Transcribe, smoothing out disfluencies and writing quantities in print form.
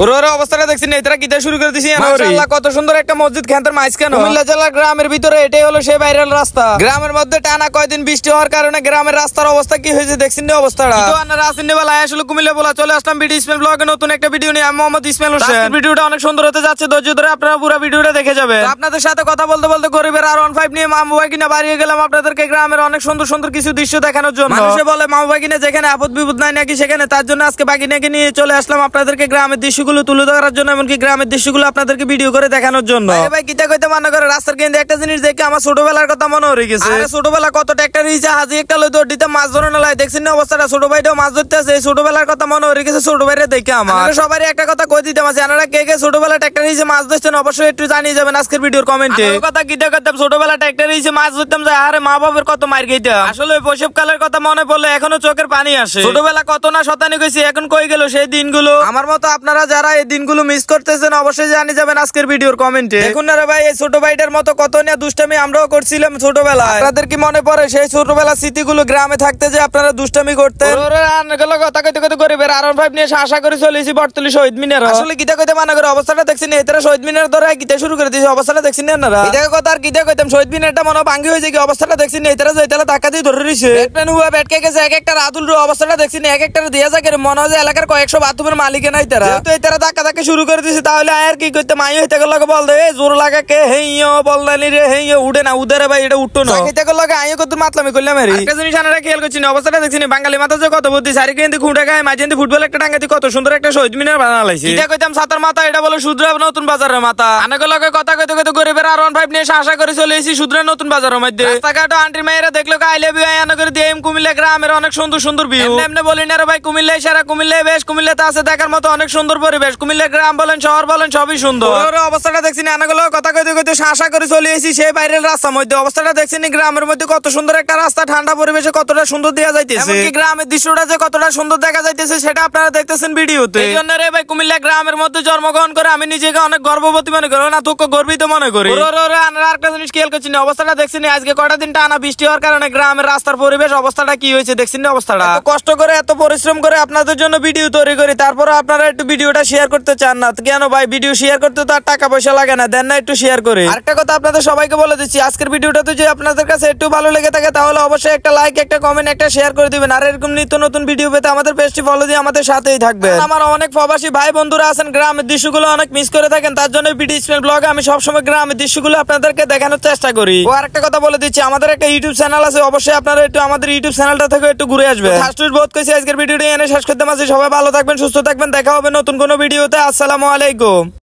ওর অবস্থাটা দেখছেন, এটারা কিতা শুরু করে দিছি। মাশাআল্লাহ, কত সুন্দর একটা মসজিদ খানতার মাঝখানে। কুমিল্লা জেলার গ্রামের ভিতরে এটাই হলো সেই ভাইরাল রাস্তা। গ্রামের মধ্যে টানা কয়দিন বৃষ্টি হওয়ার কারণে গ্রামের রাস্তার অবস্থা কি হয়েছে দেখছেন না অবস্থাটা। তো আপনারা আসেন বেলা আসলে কুমিল্লা বলা চলে আসলাম ভিডিও ইসমাইল ব্লগে নতুন একটা ভিডিও নিয়ে। আমি মোহাম্মদ ইসমাইল হোসেন। ভিডিওটা অনেক সুন্দর হতে যাচ্ছে, ধৈর্য ধরে আপনারা পুরো ভিডিওটা দেখে যাবেন। আপনাদের সাথে কথা বলতে বলতে গরিবের R15 নিয়ে মামু ভাই কিনা বাড়িয়ে গেলাম আপনাদেরকে গ্রামের অনেক সুন্দর সুন্দর কিছু দৃশ্য দেখানোর জন্য। মানুষে বলে মামু ভাই কিনা যেখানে আপদ বিপদ নাই নাকি সেখানে, তার জন্য আজকে বাগিনাকে নিয়ে চলে আসলাম আপনাদেরকে গ্রামের দৃশ্যগুলো তুলে ধরার জন্য, এমনকি গ্রামের দৃশ্যগুলো আপনাদেরকে ভিডিও করে দেখানোর জন্য। ভাই কিতা কইতে মনে করে রাস্তার কেন্দ্রে একটা জিনিস দেখে আমার ছোটবেলার কথা মনে হয়ে গেছে। ছোটবেলা কত ট্রাক্টর হইছে, হাজি একটা লই দৌড় দিতে মাছ ধরে না লাই, দেখছেন না অবস্থাটা। ছোট ভাইটাও মাছ ধরতে আছে, এই ছোটবেলার কথা মনে হয়ে গেছে ছোট ভাইরে দেখে আমার। সবারই একটা কথা কই দিতে আছে, আপনারা কে কে ছোটবেলা ট্রাক্টর হইছে মাছ ধরছেন অবশ্যই একটু জানিয়ে যাবেন আজকের ভিডিওর কমেন্টে। কথা কিতা করতাম ছোটবেলা ট্রাক্টর হইছে মাছ ধরতাম, যায় আরে মা বাবার কত মার খাইতাম। আসলে শৈশব কালের কথা মনে পড়লে এখনো চোখের পানি আসে। ছোটবেলা কত না শতানি কইছি, এখন কই গেল সেই দিনগুলো। আমার মতো আপনারা যারা এই দিনগুলো মিস করতেছেন অবশ্যই জানিয়ে যাবেন আজকের ভিডিওর কমেন্টে। দেখুন না রে ভাই, এই ছোট ভাইটার মতো কত না দুষ্টামি আমরাও করছিলাম ছোটবেলা। আপনাদের কি মনে পড়ে সেই ছোটবেলার স্মৃতিগুলো, গ্রামে থাকতে যে আপনারা দুষ্টামি করতেন। কথা কইতে কইতে গরিবের R15 নিয়ে আশা করে চলেছি বটতলী শহীদ মিনার। আসলে কিতা কইতে মনে করে অবস্থাটা দেখছেন, এটারা শহীদ মিনার ধরে কিতা শুরু করে দিয়েছে অবস্থাটা দেখছেন না। এটাকে কথা আর কিতা কইতাম, শহীদ মিনারটা মনে ভাঙ্গি হয়েছে কি অবস্থাটা দেখছেন, এটারা যেটা ধাক্কা দিয়ে ধরে রইছে। ব্যাটম্যান হুয়া ব্যাটকে গেছে এক একটা রাতুল অবস্থাটা দেখছেন, এক একটা দিয়া যায় মনে হয় এলাকার কয়েকশো বাথরুমের মালিকে নাই তারা। যেহেতু এটারা ধাক্কা ধাক্কা শুরু করে দিয়েছে, তাহলে আর কি করতে মাই হইতে গেল বল দে জোর লাগা কে হেইও বলদানি রে হেইও উঠে না উদে রে ভাই, এটা উঠতো না হইতে গেল আইও কত মাতলামি করলাম। একটা জিনিস আপনারা খেয়াল করছেন অবস্থাটা দেখছেন, বাঙালি মাথা যে কত বুদ্ধি, সারি কিন্তু খুঁটে গায়ে মাঝে ফুটবল একটা টাঙ্গাতে কত সুন্দর একটা শহীদ মিনার বানা লাইছে। এটা কইতাম ছাতার মাথা, এটা বলে সুদ্রা নতুন বাজারের মাথা। আনাকে লগে কথা কইতে কইতে গরিবের R15 নিয়ে আশা করে চলে এসেছি সুদ্রা নতুন বাজারের মধ্যে। রাস্তাঘাট আন্টি মেয়েরা দেখলো আই লাভ ইউ আনা করে দিয়ে কুমিল্লা গ্রামের অনেক সুন্দর সুন্দর ভিউ। এমনি বলি না রে ভাই, কুমিল্লায় সারা কুমিল্লায় বেশ, কুমিল্লাতে আছে দেখার মতো অনেক সুন্দর পরিবেশ। কুমিল্লা গ্রাম বলেন শহর বলেন সবই সুন্দর। অবস্থাটা দেখছি আনাগুলো কথা কইতে কইতে আশা করে চলে এসেছি সেই বাইরের রাস্তার মধ্যে। অবস্থাটা দেখছি গ্রামের মধ্যে কত সুন্দর একটা রাস্তা, ঠান্ডা পরিবেশে কতটা সুন্দর দেওয়া যাইতেছে। গ্রামের দৃশ্যটা যে কতটা সুন্দর দেখা যাইতেছে সেটা আপনারা দেখতেছেন ভিডিওতে। এই জন্য রে ভাই কুমিল্লা গ্রামের মধ্যে জন্মগ্রহণ করে আমি নিজেকে অনেক গর্ববতী মনে করি, না তোকে গর্বিত মনে করি। আরেকটা জিনিস খেয়াল করছি অবস্থাটা দেখছি আজকে কটা দিন টানা বৃষ্টি হওয়ার কারণে গ্রামের রাস্তার পরিবেশ অবস্থাটা কি হয়েছে দেখছি না। অবস্থাটা কষ্ট করে এত পরিশ্রম করে আপনাদের জন্য ভিডিও তৈরি করি, তারপরে আপনারা একটু ভিডিওটা শেয়ার করতে চান না কেন ভাই? ভিডিও শেয়ার করতে তো আর টাকা পয়সা লাগে না, দেন না একটু শেয়ার করে। আরেকটা কথা আপনাদের সবাইকে বলে দিচ্ছি, আজকের ভিডিওটা যদি আপনাদের কাছে একটু ভালো লেগে থাকে তাহলে অবশ্যই একটা লাইক, একটা কমেন্ট, একটা শেয়ার করে দিবেন। আর এরকম নিত্য নতুন ভিডিও পেতে আমাদের পেজটি ফলো দিয়ে আমাদের সাথেই থাকবেন। আমার অনেক প্রবাসী ভাই বন্ধুরা আছেন, গ্রামের দৃশ্যগুলো অনেক মিস করে থাকেন, তার জন্য ভিডিও ইসমাইল ব্লগে আমি সবসময় গ্রামের দৃশ্যগুলো আপনাদেরকে দেখানোর চেষ্টা করি। ও আরেকটা কথা বলে দিচ্ছি, আমাদের একটা ইউটিউব চ্যানেল আছে, অবশ্যই আপনারা একটু আমাদের ইউটিউব চ্যানেলটা থেকে একটু ঘুরে আসবেন। ফার্স্ট বোধ কইছি আজকের ভিডিওটি এনে শেষ করতে মাঝে সবাই ভালো থাকবেন, সুস্থ থাকবেন, দেখা হবে নতুন কোনো ভিডিওতে। আসসালামু আলাইকুম।